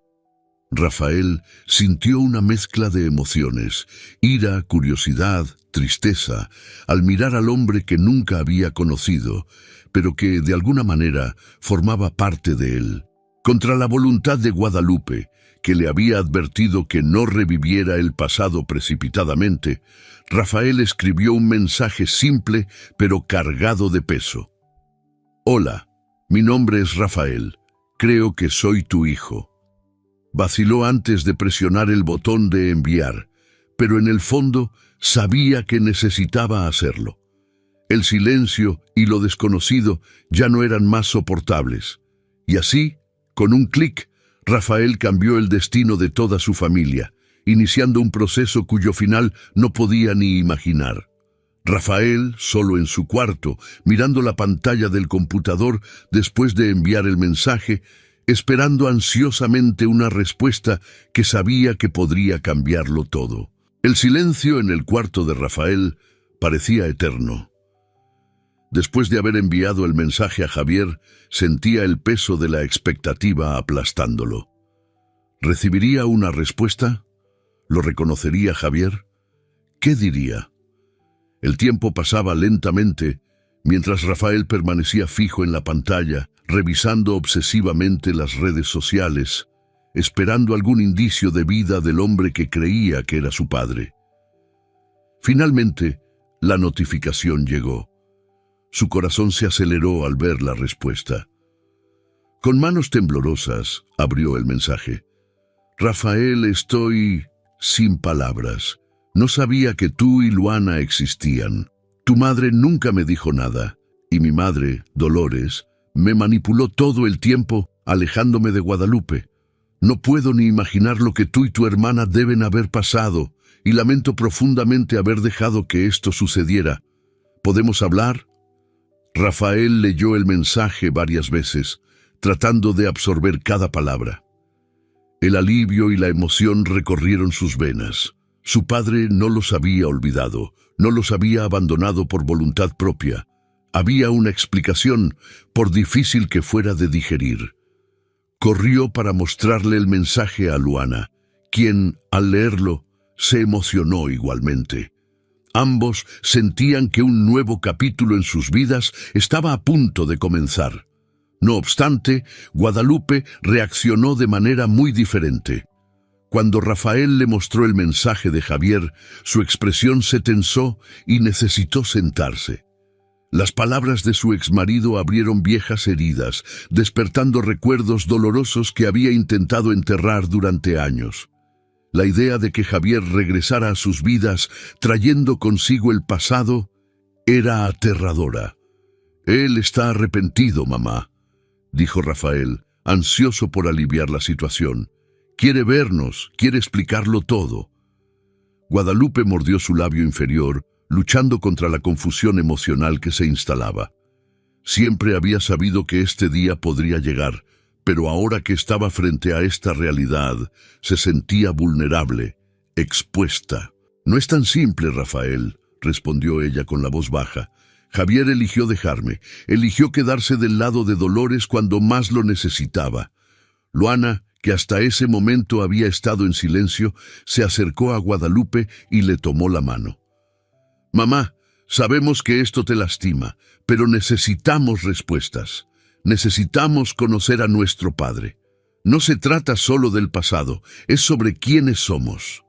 Rafael sintió una mezcla de emociones, ira, curiosidad, tristeza, al mirar al hombre que nunca había conocido, pero que de alguna manera formaba parte de él. Contra la voluntad de Guadalupe, que le había advertido que no reviviera el pasado precipitadamente, Rafael escribió un mensaje simple pero cargado de peso. «Hola, mi nombre es Rafael. Creo que soy tu hijo». Vaciló antes de presionar el botón de enviar, pero en el fondo sabía que necesitaba hacerlo. El silencio y lo desconocido ya no eran más soportables. Y así, con un clic, Rafael cambió el destino de toda su familia, iniciando un proceso cuyo final no podía ni imaginar. Rafael, solo en su cuarto, mirando la pantalla del computador después de enviar el mensaje, esperando ansiosamente una respuesta que sabía que podría cambiarlo todo. El silencio en el cuarto de Rafael parecía eterno. Después de haber enviado el mensaje a Javier, sentía el peso de la expectativa aplastándolo. ¿Recibiría una respuesta? ¿Lo reconocería Javier? ¿Qué diría? El tiempo pasaba lentamente, mientras Rafael permanecía fijo en la pantalla, revisando obsesivamente las redes sociales, esperando algún indicio de vida del hombre que creía que era su padre. Finalmente, la notificación llegó. Su corazón se aceleró al ver la respuesta. Con manos temblorosas, abrió el mensaje. «Rafael, estoy sin palabras. No sabía que tú y Luana existían. Tu madre nunca me dijo nada, y mi madre, Dolores, me manipuló todo el tiempo, alejándome de Guadalupe. No puedo ni imaginar lo que tú y tu hermana deben haber pasado, y lamento profundamente haber dejado que esto sucediera. ¿Podemos hablar?» Rafael leyó el mensaje varias veces, tratando de absorber cada palabra. El alivio y la emoción recorrieron sus venas. Su padre no los había olvidado, no los había abandonado por voluntad propia. Había una explicación, por difícil que fuera de digerir. Corrió para mostrarle el mensaje a Luana, quien, al leerlo, se emocionó igualmente. Ambos sentían que un nuevo capítulo en sus vidas estaba a punto de comenzar. No obstante, Guadalupe reaccionó de manera muy diferente. Cuando Rafael le mostró el mensaje de Javier, su expresión se tensó y necesitó sentarse. Las palabras de su exmarido abrieron viejas heridas, despertando recuerdos dolorosos que había intentado enterrar durante años. La idea de que Javier regresara a sus vidas, trayendo consigo el pasado, era aterradora. «Él está arrepentido, mamá», dijo Rafael, ansioso por aliviar la situación. «Quiere vernos, quiere explicarlo todo». Guadalupe mordió su labio inferior, luchando contra la confusión emocional que se instalaba. Siempre había sabido que este día podría llegar, pero ahora que estaba frente a esta realidad, se sentía vulnerable. expuesta. No es tan simple, Rafael, respondió ella con la voz baja. Javier eligió dejarme, eligió quedarse del lado de Dolores cuando más lo necesitaba. Luana, que hasta ese momento había estado en silencio, se acercó a Guadalupe y le tomó la mano. Mamá, sabemos que esto te lastima, pero necesitamos respuestas. Necesitamos conocer a nuestro padre. No se trata solo del pasado, es sobre quiénes somos.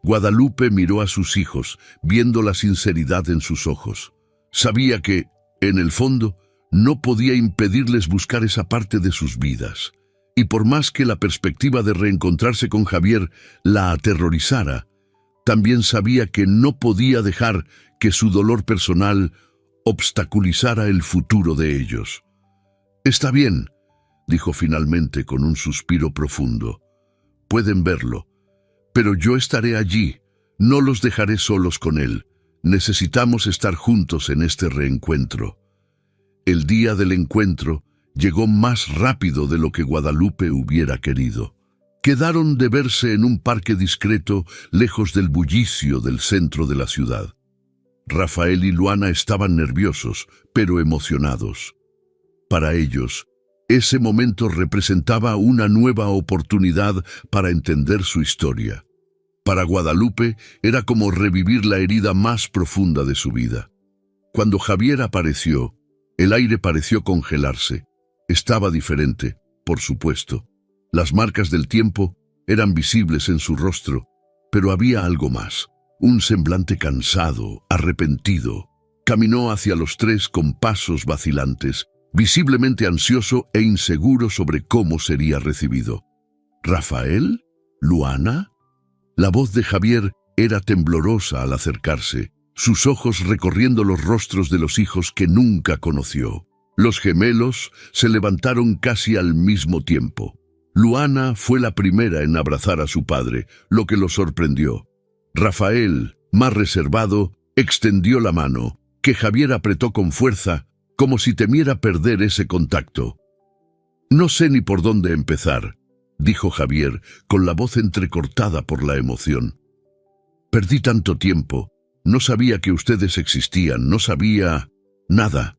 Guadalupe miró a sus hijos, viendo la sinceridad en sus ojos. Sabía que, en el fondo, no podía impedirles buscar esa parte de sus vidas. Y por más que la perspectiva de reencontrarse con Javier la aterrorizara, también sabía que no podía dejar que su dolor personal obstaculizara el futuro de ellos. «Está bien», dijo finalmente con un suspiro profundo. «Pueden verlo, pero yo estaré allí, no los dejaré solos con él. Necesitamos estar juntos en este reencuentro». El día del encuentro llegó más rápido de lo que Guadalupe hubiera querido. Quedaron de verse en un parque discreto, lejos del bullicio del centro de la ciudad. Rafael y Luana estaban nerviosos, pero emocionados. Para ellos, ese momento representaba una nueva oportunidad para entender su historia. Para Guadalupe era como revivir la herida más profunda de su vida. Cuando Javier apareció, el aire pareció congelarse. Estaba diferente, por supuesto. Las marcas del tiempo eran visibles en su rostro, pero había algo más. Un semblante cansado, arrepentido. Caminó hacia los tres con pasos vacilantes, visiblemente ansioso e inseguro sobre cómo sería recibido. ¿Rafael? ¿Luana? La voz de Javier era temblorosa al acercarse, sus ojos recorriendo los rostros de los hijos que nunca conoció. Los gemelos se levantaron casi al mismo tiempo. Luana fue la primera en abrazar a su padre, lo que lo sorprendió. Rafael, más reservado, extendió la mano, que Javier apretó con fuerza, como si temiera perder ese contacto. «No sé ni por dónde empezar», dijo Javier, con la voz entrecortada por la emoción. «Perdí tanto tiempo. No sabía que ustedes existían, no sabía nada».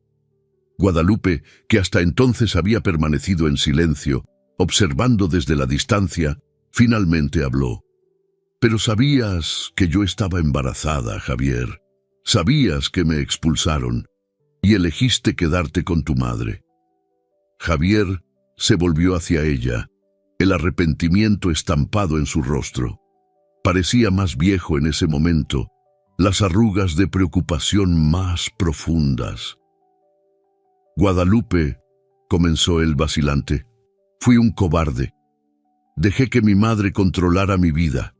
Guadalupe, que hasta entonces había permanecido en silencio, observando desde la distancia, finalmente habló. «Pero sabías que yo estaba embarazada, Javier. Sabías que me expulsaron y elegiste quedarte con tu madre». Javier se volvió hacia ella, el arrepentimiento estampado en su rostro. Parecía más viejo en ese momento, las arrugas de preocupación más profundas. «Guadalupe», comenzó el vacilante, «fui un cobarde. Dejé que mi madre controlara mi vida.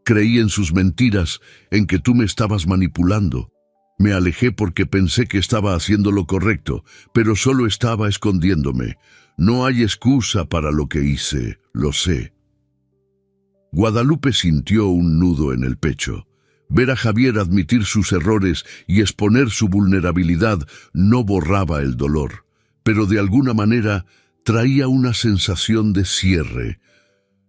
Creí en sus mentiras, en que tú me estabas manipulando. Me alejé porque pensé que estaba haciendo lo correcto, pero solo estaba escondiéndome. No hay excusa para lo que hice, lo sé». Guadalupe sintió un nudo en el pecho. Ver a Javier admitir sus errores y exponer su vulnerabilidad no borraba el dolor, pero de alguna manera traía una sensación de cierre.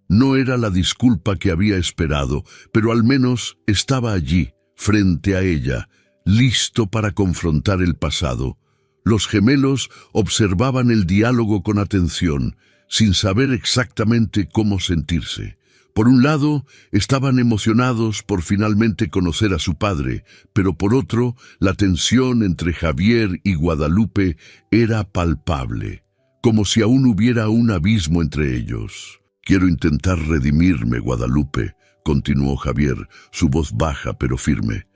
No era la disculpa que había esperado, pero al menos estaba allí, frente a ella, listo para confrontar el pasado. Los gemelos observaban el diálogo con atención, sin saber exactamente cómo sentirse. Por un lado, estaban emocionados por finalmente conocer a su padre, pero por otro, la tensión entre Javier y Guadalupe era palpable, como si aún hubiera un abismo entre ellos. «Quiero intentar redimirme, Guadalupe», continuó Javier, su voz baja pero firme.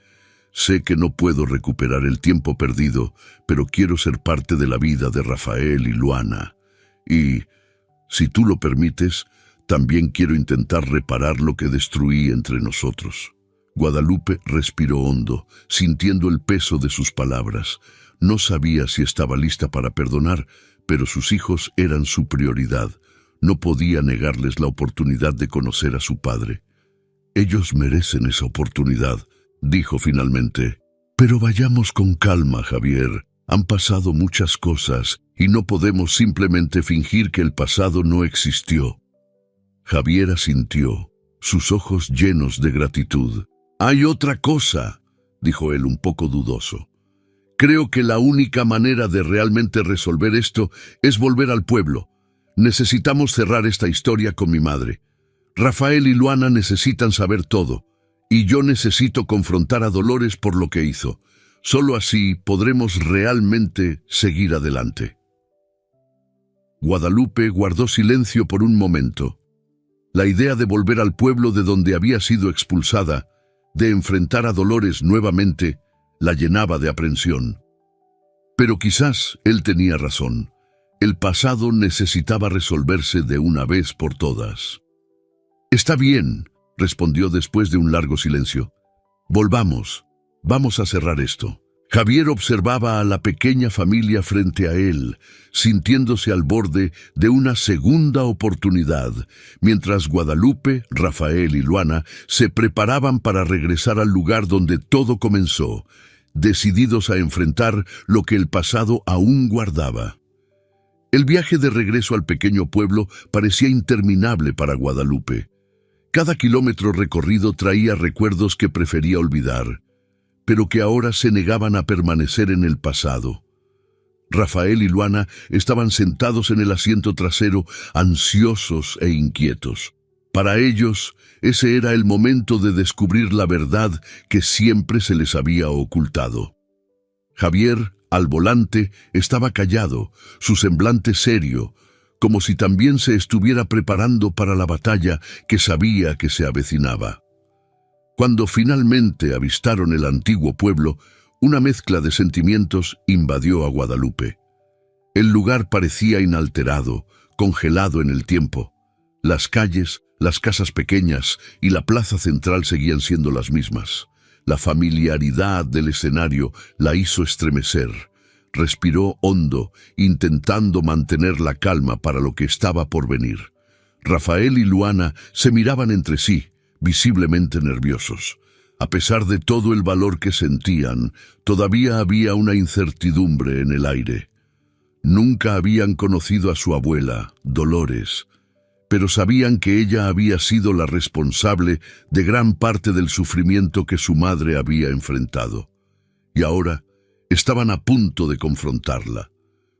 «Sé que no puedo recuperar el tiempo perdido, pero quiero ser parte de la vida de Rafael y Luana. Y, si tú lo permites, también quiero intentar reparar lo que destruí entre nosotros». Guadalupe respiró hondo, sintiendo el peso de sus palabras. No sabía si estaba lista para perdonar, pero sus hijos eran su prioridad. No podía negarles la oportunidad de conocer a su padre. «Ellos merecen esa oportunidad», dijo finalmente. «Pero vayamos con calma, Javier. Han pasado muchas cosas y no podemos simplemente fingir que el pasado no existió». Javier asintió, sus ojos llenos de gratitud. «Hay otra cosa», dijo él un poco dudoso. «Creo que la única manera de realmente resolver esto es volver al pueblo. Necesitamos cerrar esta historia con mi madre. Rafael y Luana necesitan saber todo, y yo necesito confrontar a Dolores por lo que hizo. Solo así podremos realmente seguir adelante». Guadalupe guardó silencio por un momento. La idea de volver al pueblo de donde había sido expulsada, de enfrentar a Dolores nuevamente, la llenaba de aprensión. Pero quizás él tenía razón. El pasado necesitaba resolverse de una vez por todas. «Está bien», respondió después de un largo silencio. «Volvamos. Vamos a cerrar esto». Javier observaba a la pequeña familia frente a él, sintiéndose al borde de una segunda oportunidad, mientras Guadalupe, Rafael y Luana se preparaban para regresar al lugar donde todo comenzó, decididos a enfrentar lo que el pasado aún guardaba. El viaje de regreso al pequeño pueblo parecía interminable para Guadalupe. Cada kilómetro recorrido traía recuerdos que prefería olvidar, pero que ahora se negaban a permanecer en el pasado. Rafael y Luana estaban sentados en el asiento trasero, ansiosos e inquietos. Para ellos, ese era el momento de descubrir la verdad que siempre se les había ocultado. Javier, al volante, estaba callado, su semblante serio, como si también se estuviera preparando para la batalla que sabía que se avecinaba. Cuando finalmente avistaron el antiguo pueblo, una mezcla de sentimientos invadió a Guadalupe. El lugar parecía inalterado, congelado en el tiempo. Las calles, las casas pequeñas y la plaza central seguían siendo las mismas. La familiaridad del escenario la hizo estremecer. Respiró hondo, intentando mantener la calma para lo que estaba por venir. Rafael y Luana se miraban entre sí, visiblemente nerviosos. A pesar de todo el valor que sentían, todavía había una incertidumbre en el aire. Nunca habían conocido a su abuela, Dolores, pero sabían que ella había sido la responsable de gran parte del sufrimiento que su madre había enfrentado. Y ahora estaban a punto de confrontarla.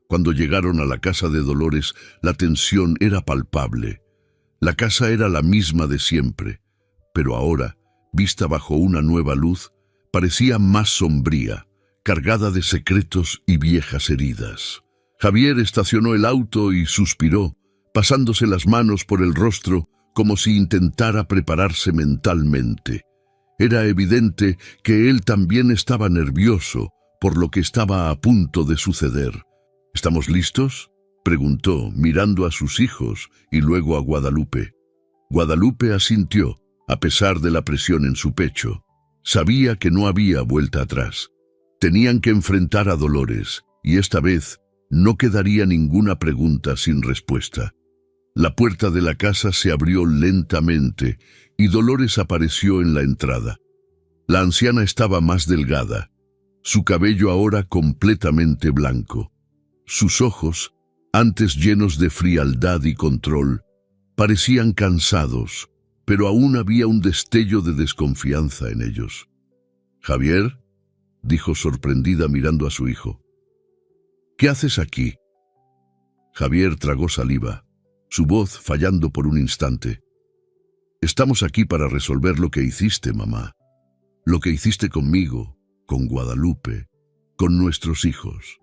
Cuando llegaron a la casa de Dolores, la tensión era palpable. La casa era la misma de siempre, pero ahora, vista bajo una nueva luz, parecía más sombría, cargada de secretos y viejas heridas. Javier estacionó el auto y suspiró, pasándose las manos por el rostro como si intentara prepararse mentalmente. Era evidente que él también estaba nervioso por lo que estaba a punto de suceder. «¿Estamos listos?», preguntó, mirando a sus hijos y luego a Guadalupe. Guadalupe asintió, a pesar de la presión en su pecho. Sabía que no había vuelta atrás. Tenían que enfrentar a Dolores, y esta vez no quedaría ninguna pregunta sin respuesta. La puerta de la casa se abrió lentamente, y Dolores apareció en la entrada. La anciana estaba más delgada, su cabello ahora completamente blanco. Sus ojos, antes llenos de frialdad y control, parecían cansados, pero aún había un destello de desconfianza en ellos. «Javier», dijo sorprendida mirando a su hijo. «¿Qué haces aquí?». Javier tragó saliva, su voz fallando por un instante. «Estamos aquí para resolver lo que hiciste, mamá. Lo que hiciste conmigo, con Guadalupe, con nuestros hijos».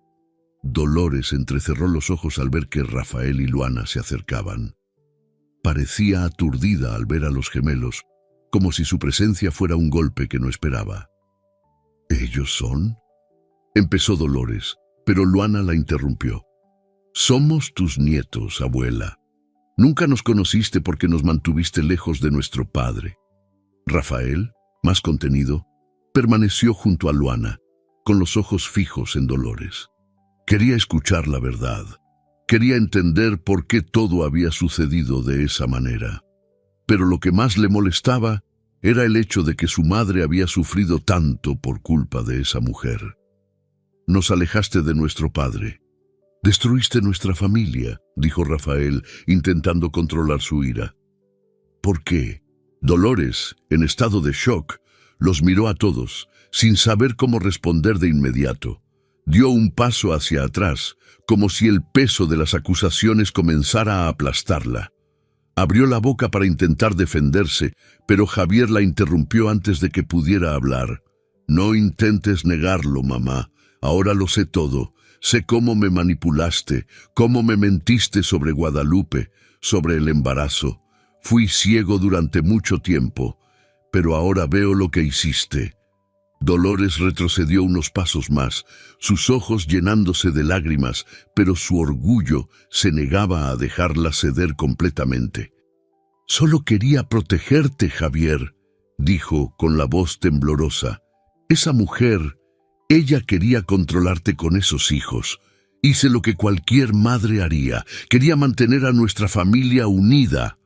Dolores entrecerró los ojos al ver que Rafael y Luana se acercaban. Parecía aturdida al ver a los gemelos, como si su presencia fuera un golpe que no esperaba. «¿Ellos son?», empezó Dolores, pero Luana la interrumpió. «Somos tus nietos, abuela. Nunca nos conociste porque nos mantuviste lejos de nuestro padre». Rafael, más contenido, permaneció junto a Luana, con los ojos fijos en Dolores. Quería escuchar la verdad. Quería entender por qué todo había sucedido de esa manera. Pero lo que más le molestaba era el hecho de que su madre había sufrido tanto por culpa de esa mujer. «Nos alejaste de nuestro padre. Destruiste nuestra familia», dijo Rafael, intentando controlar su ira. «¿Por qué?», Dolores, en estado de shock, los miró a todos, sin saber cómo responder de inmediato. Dio un paso hacia atrás, como si el peso de las acusaciones comenzara a aplastarla. Abrió la boca para intentar defenderse, pero Javier la interrumpió antes de que pudiera hablar. «No intentes negarlo, mamá. Ahora lo sé todo. Sé cómo me manipulaste, cómo me mentiste sobre Guadalupe, sobre el embarazo. Fui ciego durante mucho tiempo, pero ahora veo lo que hiciste». Dolores retrocedió unos pasos más, sus ojos llenándose de lágrimas, pero su orgullo se negaba a dejarla ceder completamente. «Solo quería protegerte, Javier», dijo con la voz temblorosa. «Esa mujer, ella quería controlarte con esos hijos. Hice lo que cualquier madre haría. Quería mantener a nuestra familia unida».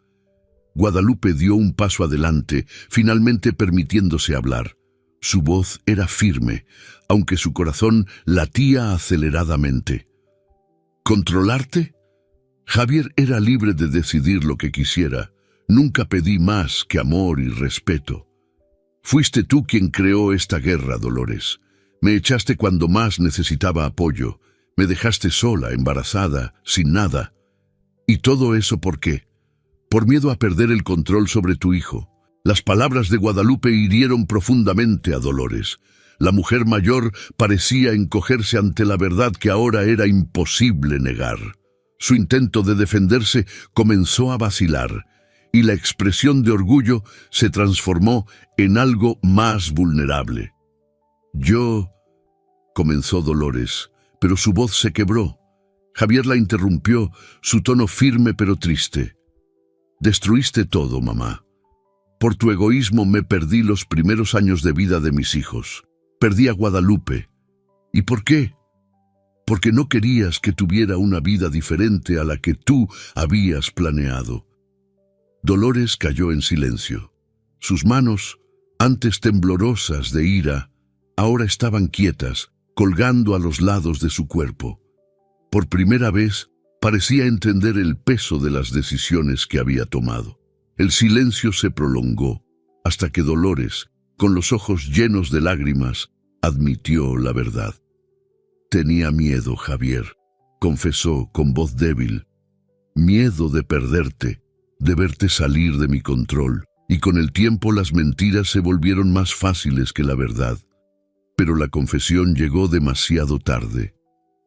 Guadalupe dio un paso adelante, finalmente permitiéndose hablar. Su voz era firme, aunque su corazón latía aceleradamente. ¿Controlarte? Javier era libre de decidir lo que quisiera. Nunca pedí más que amor y respeto. Fuiste tú quien creó esta guerra, Dolores. Me echaste cuando más necesitaba apoyo. Me dejaste sola, embarazada, sin nada. ¿Y todo eso por qué? Por miedo a perder el control sobre tu hijo. Las palabras de Guadalupe hirieron profundamente a Dolores. La mujer mayor parecía encogerse ante la verdad que ahora era imposible negar. Su intento de defenderse comenzó a vacilar, y la expresión de orgullo se transformó en algo más vulnerable. «Yo», comenzó Dolores, pero su voz se quebró. Javier la interrumpió, su tono firme pero triste. «Destruiste todo, mamá. Por tu egoísmo me perdí los primeros años de vida de mis hijos. Perdí a Guadalupe. ¿Y por qué? Porque no querías que tuviera una vida diferente a la que tú habías planeado». Dolores cayó en silencio. Sus manos, antes temblorosas de ira, ahora estaban quietas, colgando a los lados de su cuerpo. Por primera vez, parecía entender el peso de las decisiones que había tomado. El silencio se prolongó, hasta que Dolores, con los ojos llenos de lágrimas, admitió la verdad. «Tenía miedo, Javier», confesó con voz débil. «Miedo de perderte, de verte salir de mi control, y con el tiempo las mentiras se volvieron más fáciles que la verdad». Pero la confesión llegó demasiado tarde.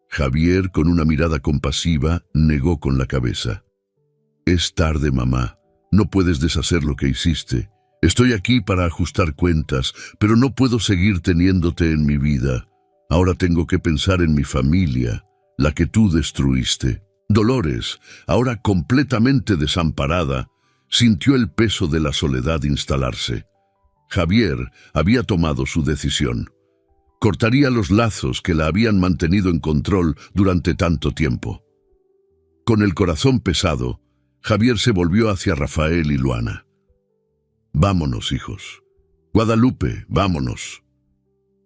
Javier, con una mirada compasiva, negó con la cabeza. «Es tarde, mamá. No puedes deshacer lo que hiciste. Estoy aquí para ajustar cuentas, pero no puedo seguir teniéndote en mi vida. Ahora tengo que pensar en mi familia, la que tú destruiste». Dolores, ahora completamente desamparada, sintió el peso de la soledad instalarse. Javier había tomado su decisión. Cortaría los lazos que la habían mantenido en control durante tanto tiempo. Con el corazón pesado, Javier se volvió hacia Rafael y Luana. «Vámonos, hijos. Guadalupe, vámonos».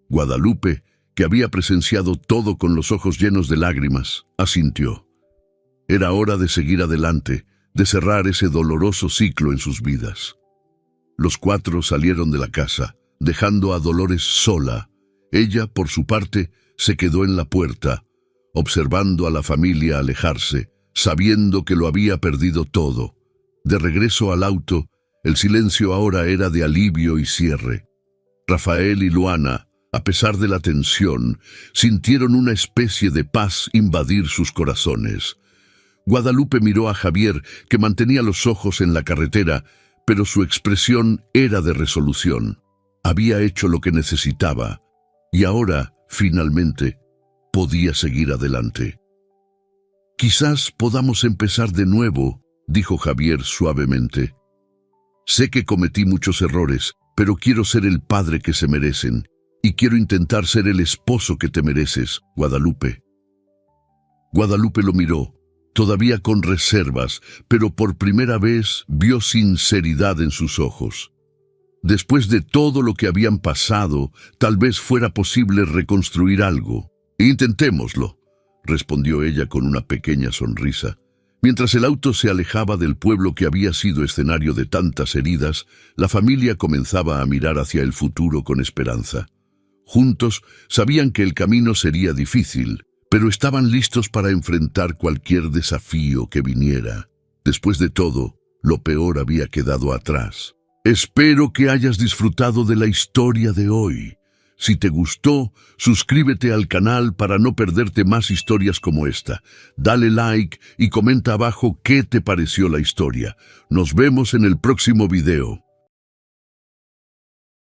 Guadalupe, que había presenciado todo con los ojos llenos de lágrimas, asintió. Era hora de seguir adelante, de cerrar ese doloroso ciclo en sus vidas. Los cuatro salieron de la casa, dejando a Dolores sola. Ella, por su parte, se quedó en la puerta, observando a la familia alejarse, sabiendo que lo había perdido todo. De regreso al auto, el silencio ahora era de alivio y cierre. Rafael y Luana, a pesar de la tensión, sintieron una especie de paz invadir sus corazones. Guadalupe miró a Javier, que mantenía los ojos en la carretera, pero su expresión era de resolución. Había hecho lo que necesitaba, y ahora, finalmente, podía seguir adelante. «Quizás podamos empezar de nuevo», dijo Javier suavemente. «Sé que cometí muchos errores, pero quiero ser el padre que se merecen, y quiero intentar ser el esposo que te mereces, Guadalupe». Guadalupe lo miró, todavía con reservas, pero por primera vez vio sinceridad en sus ojos. Después de todo lo que habían pasado, tal vez fuera posible reconstruir algo. «Intentémoslo», respondió ella con una pequeña sonrisa. Mientras el auto se alejaba del pueblo que había sido escenario de tantas heridas, la familia comenzaba a mirar hacia el futuro con esperanza. Juntos sabían que el camino sería difícil, pero estaban listos para enfrentar cualquier desafío que viniera. Después de todo, lo peor había quedado atrás. Espero que hayas disfrutado de la historia de hoy. Si te gustó, suscríbete al canal para no perderte más historias como esta. Dale like y comenta abajo qué te pareció la historia. Nos vemos en el próximo video.